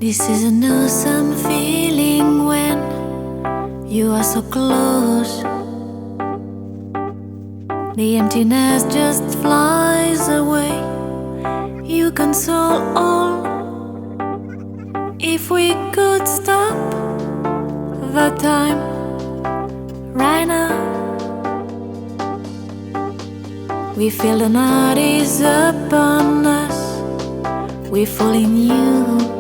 This is an awesome feeling when you are so close. The emptiness just flies away. You console all. If we could stop the time right now, we feel the night is upon us. We fall in you.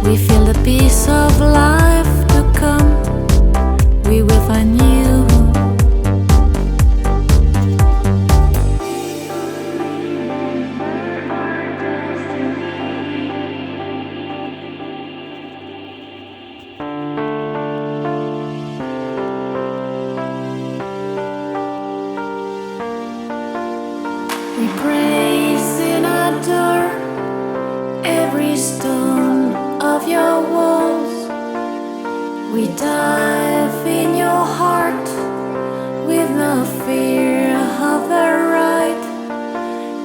We feel the peace of life to come. We will find you. We praise and adore every stone of your walls. We dive in your heart with no fear of the right.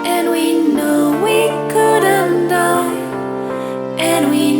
And we know we couldn't die, and we